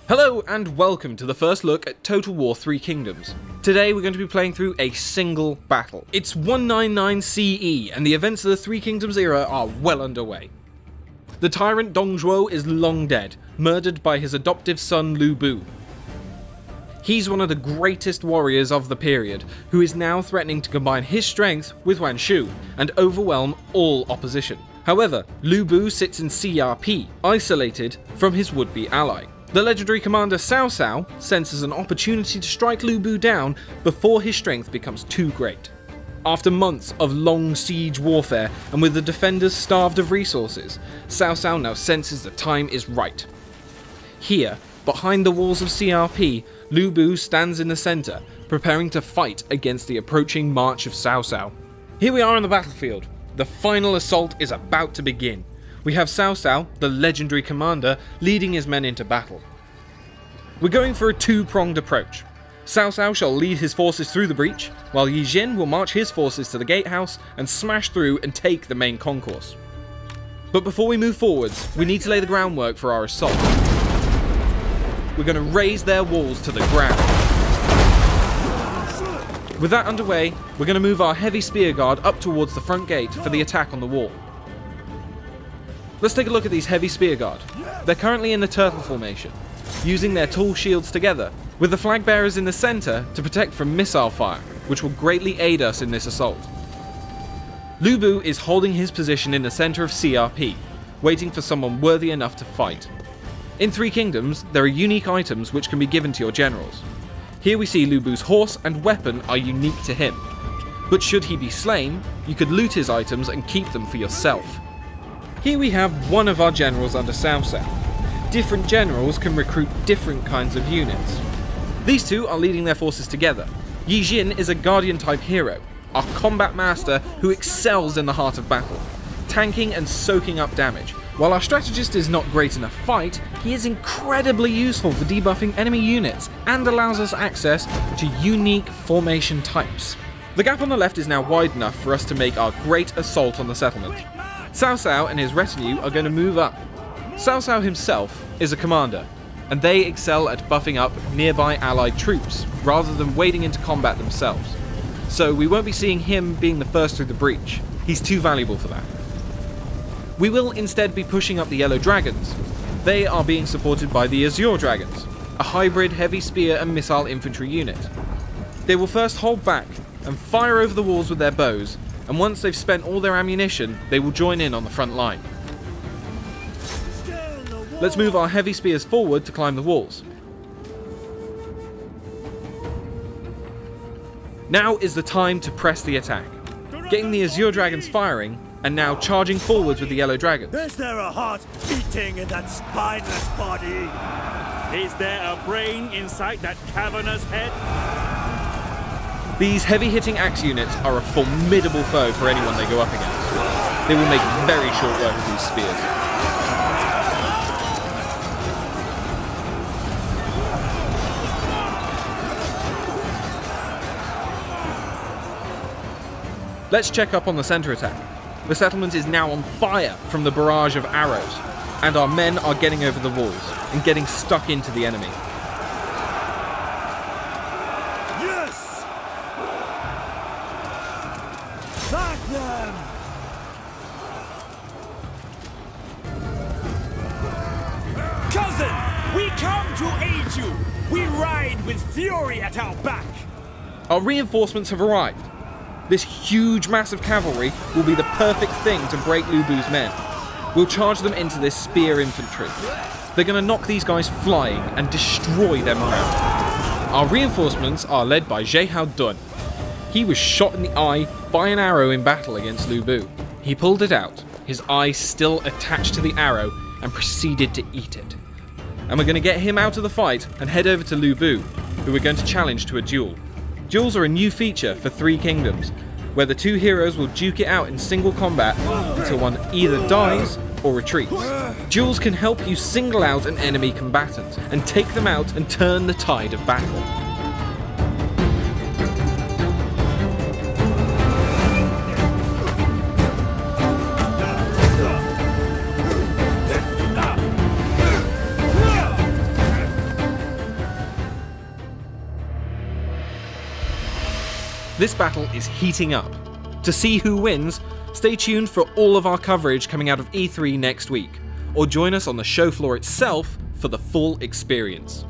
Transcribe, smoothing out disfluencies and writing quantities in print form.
Hello and welcome to the first look at Total War 3 Kingdoms. Today we're going to be playing through a single battle. It's 199 CE and the events of the Three Kingdoms era are well underway. The tyrant Dong Zhuo is long dead, murdered by his adoptive son Lu Bu. He's one of the greatest warriors of the period, who is now threatening to combine his strength with Yuan Shu and overwhelm all opposition. However, Lu Bu sits in CRP, isolated from his would-be ally. The legendary commander Cao Cao senses an opportunity to strike Lu Bu down before his strength becomes too great. After months of long siege warfare and with the defenders starved of resources, Cao Cao now senses the time is right. Here, behind the walls of CRP, Lu Bu stands in the centre, preparing to fight against the approaching march of Cao Cao. Here we are on the battlefield. The final assault is about to begin. We have Cao Cao, the legendary commander, leading his men into battle. We're going for a two-pronged approach. Cao Cao shall lead his forces through the breach, while Yi Jin will march his forces to the gatehouse and smash through and take the main concourse. But before we move forwards, we need to lay the groundwork for our assault. We're going to raise their walls to the ground. With that underway, we're going to move our heavy spear guard up towards the front gate for the attack on the wall. Let's take a look at these heavy spear guard. They're currently in the turtle formation, using their tall shields together, with the flag bearers in the centre to protect from missile fire, which will greatly aid us in this assault. Lu Bu is holding his position in the centre of CRP, waiting for someone worthy enough to fight. In Three Kingdoms, there are unique items which can be given to your generals. Here we see Lu Bu's horse and weapon are unique to him, but should he be slain, you could loot his items and keep them for yourself. Here we have one of our generals under Cao Cao. Different generals can recruit different kinds of units. These two are leading their forces together. Yi Jin is a guardian type hero, our combat master who excels in the heart of battle, tanking and soaking up damage. While our strategist is not great in a fight, he is incredibly useful for debuffing enemy units and allows us access to unique formation types. The gap on the left is now wide enough for us to make our great assault on the settlement. Cao Cao and his retinue are going to move up. Cao Cao himself is a commander, and they excel at buffing up nearby allied troops, rather than wading into combat themselves. So we won't be seeing him being the first through the breach. He's too valuable for that. We will instead be pushing up the Yellow Dragons. They are being supported by the Azure Dragons, a hybrid heavy spear and missile infantry unit. They will first hold back and fire over the walls with their bows, and once they've spent all their ammunition, they will join in on the front line. Let's move our heavy spears forward to climb the walls. Now is the time to press the attack. Getting the Azure Dragons firing, and now charging forwards with the Yellow Dragons. Is there a heart beating in that spineless body? Is there a brain inside that cavernous head? These heavy-hitting axe units are a formidable foe for anyone they go up against. They will make very short work of these spears. Let's check up on the centre attack. The settlement is now on fire from the barrage of arrows, and our men are getting over the walls and getting stuck into the enemy. Back them! Cousin, we come to aid you. We ride with fury at our back. Our reinforcements have arrived. This huge mass of cavalry will be the perfect thing to break Lu Bu's men. We'll charge them into this spear infantry. They're going to knock these guys flying and destroy their morale. Our reinforcements are led by Zhehao Dun. He was shot in the eye by an arrow in battle against Lu Bu. He pulled it out, his eye still attached to the arrow, and proceeded to eat it. And we're going to get him out of the fight and head over to Lu Bu, who we're going to challenge to a duel. Duels are a new feature for Three Kingdoms, where the two heroes will duke it out in single combat until one either dies or retreats. Duels can help you single out an enemy combatant and take them out and turn the tide of battle. This battle is heating up. To see who wins, stay tuned for all of our coverage coming out of E3 next week, or join us on the show floor itself for the full experience.